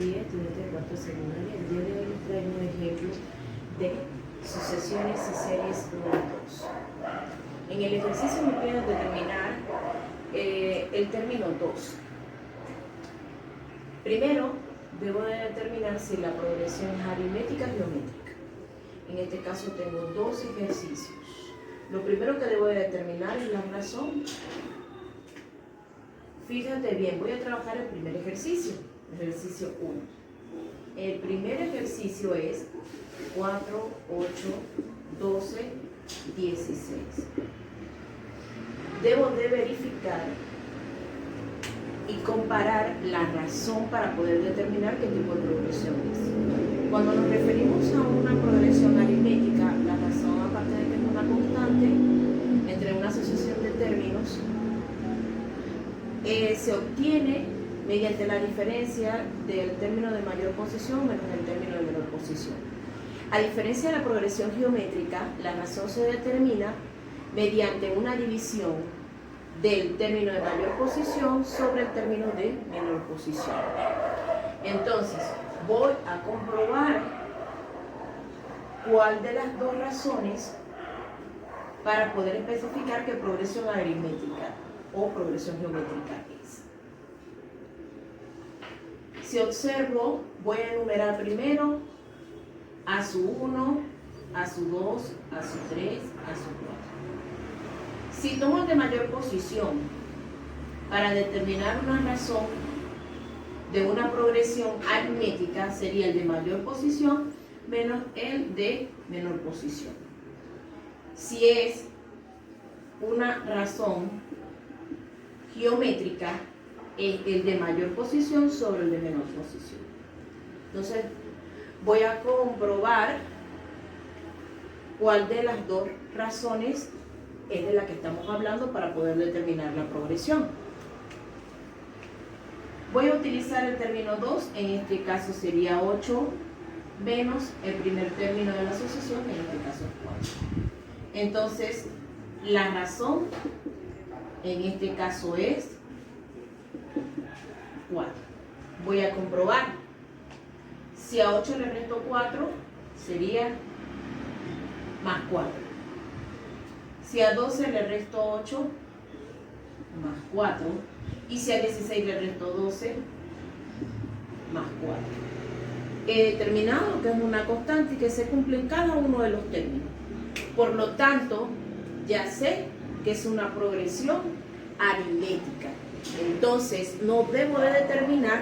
días, estudiantes de cuarto secundaria. El día de hoy les traigo un ejemplo de sucesiones y series 1 y 2. En el ejercicio me piden determinar el término 2. Primero, debo de determinar si la progresión es aritmética o geométrica. En este caso tengo dos ejercicios. Lo primero que debo de determinar es la razón. Fíjate bien, voy a trabajar el primer ejercicio 1. El primer ejercicio es 4, 8, 12, 16. Debo de verificar y comparar la razón para poder determinar qué tipo de progresión es. Cuando nos referimos a una progresión aritmética, la razón, aparte de que es una constante entre una asociación de términos, se obtiene mediante la diferencia del término de mayor posición menos el término de menor posición. A diferencia de la progresión geométrica, la razón se determina mediante una división del término de mayor posición sobre el término de menor posición. Entonces, voy a comprobar cuál de las dos razones para poder especificar qué progresión aritmética o progresión geométrica es. Si observo, voy a enumerar primero a su 1, a su 2, a su 3, a su 4. Si tomo el de mayor posición para determinar una razón de una progresión aritmética, sería el de mayor posición menos el de menor posición. Si es una razón geométrica, es el de mayor posición sobre el de menor posición. Entonces, voy a comprobar cuál de las dos razones es de la que estamos hablando para poder determinar la progresión. Voy a utilizar el término 2, en este caso sería 8 menos el primer término de la asociación, en este caso es 4. Entonces, la razón en este caso es 4. Voy a comprobar. Si a 8 le resto 4, sería más 4. Si a 12 le resto 8, más 4. Y si a 16 le resto 12, más 4. He determinado que es una constante y que se cumple en cada uno de los términos. Por lo tanto, ya sé que es una progresión aritmética. Entonces, no debo de determinar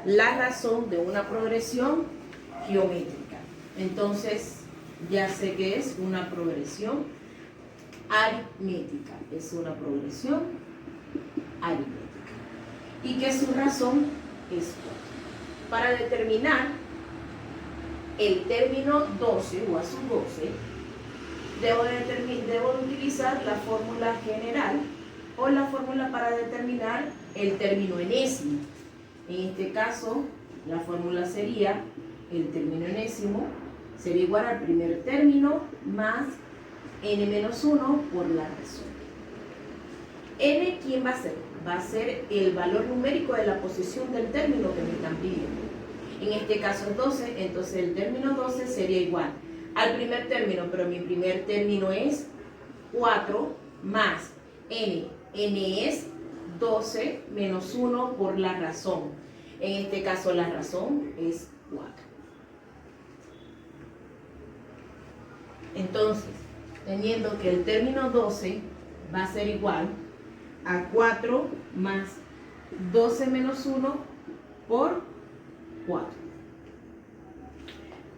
la razón de una progresión geométrica. Entonces, ya sé que es una progresión aritmética. Es una progresión aritmética. Y que su razón es 4. Para determinar el término 12 o a su 12, debo de utilizar la fórmula general o la fórmula para determinar el término enésimo. En este caso, la fórmula sería el término enésimo sería igual al primer término más n-1 por la razón. N, ¿quién va a ser? Va a ser el valor numérico de la posición del término que me están pidiendo. En este caso es 12, entonces el término 12 sería igual al primer término, pero mi primer término es 4 más n. N es 12 menos 1 por la razón. En este caso la razón es 4. Entonces, teniendo que el término 12 va a ser igual a 4 más 12 menos 1 por 4.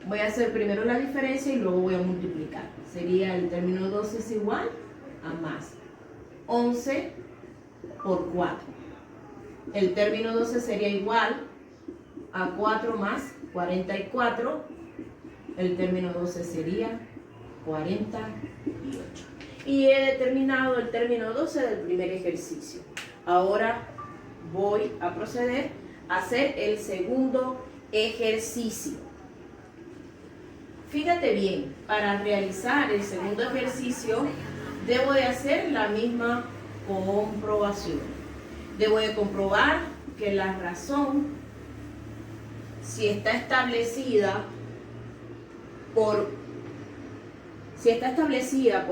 Voy a hacer primero la diferencia y luego voy a multiplicar. Sería el término 12 es igual a más 11 por 4. El término 12 sería igual a 4 más 44. El término 12 sería 48. Y he determinado el término 12 del primer ejercicio. Ahora voy a proceder a hacer el segundo ejercicio. Fíjate bien, para realizar el segundo ejercicio debo de hacer la misma comprobación. Debo de comprobar que la razón si está establecida por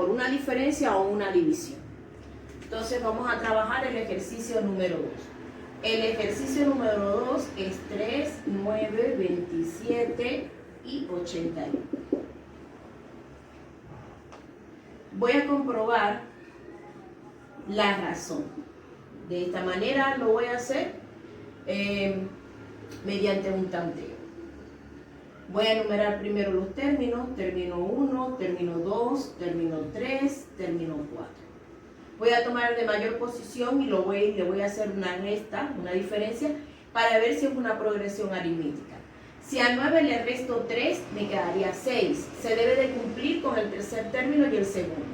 una diferencia o una división. Entonces vamos a trabajar el ejercicio número 2. El ejercicio número 2 es 3, 9, 27 y 81. Voy a comprobar la razón. De esta manera lo voy a hacer mediante un tanteo. Voy a enumerar primero los términos, término 1, término 2, término 3, término 4. Voy a tomar el de mayor posición y le voy a hacer una resta, una diferencia, para ver si es una progresión aritmética. Si a 9 le resto 3, me quedaría 6. Se debe de cumplir con el tercer término y el segundo.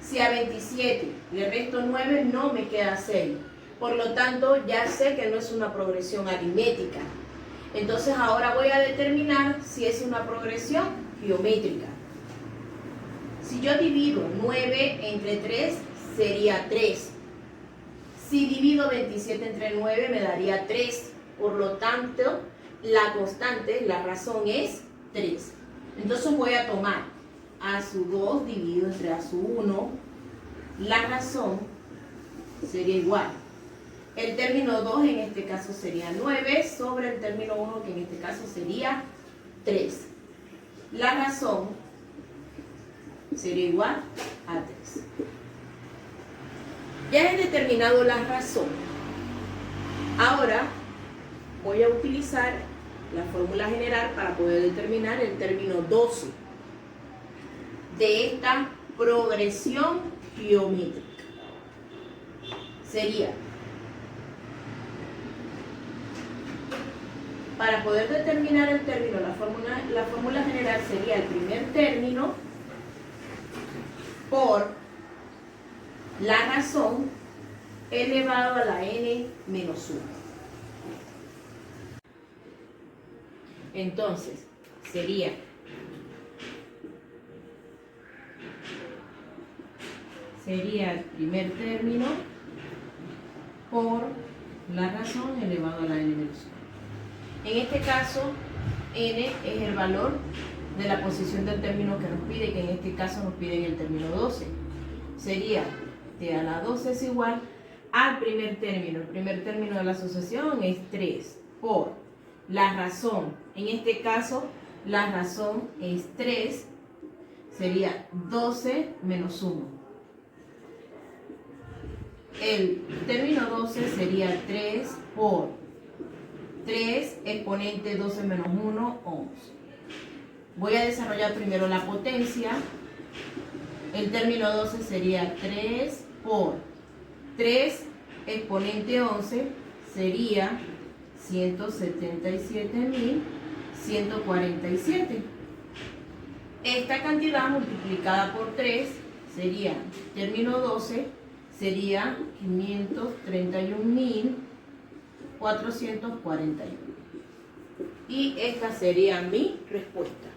Si a 27 le resto 9, no me queda 6. Por lo tanto, ya sé que no es una progresión aritmética. Entonces ahora voy a determinar si es una progresión geométrica. Si yo divido 9 entre 3, sería 3. Si divido 27 entre 9, me daría 3. Por lo tanto, la constante, la razón es 3. Entonces voy a tomar a su 2 dividido entre a su 1. La razón sería igual. El término 2 en este caso sería 9 sobre el término 1 que en este caso sería 3. La razón sería igual a 3. Ya he determinado la razón. Ahora voy a utilizar la fórmula general para poder determinar el término 12 de esta progresión geométrica. Sería, para poder determinar el término, la fórmula general sería el primer término por la razón elevado a la n menos 1. Entonces, sería el primer término por la razón elevado a la n menos 1. En este caso, n es el valor de la posición del término que nos pide, que en este caso nos piden el término 12. Sería t a la 12 es igual al primer término. El primer término de la asociación es 3 por la razón. En este caso, la razón es 3. Sería 12 menos 1. El término 12 sería 3 por 3 exponente 12 menos 1, 11. Voy a desarrollar primero la potencia. El término 12 sería 3 por 3 exponente 11, sería 177.147. Esta cantidad multiplicada por 3 sería, término 12, sería 531.441. Y esta sería mi respuesta.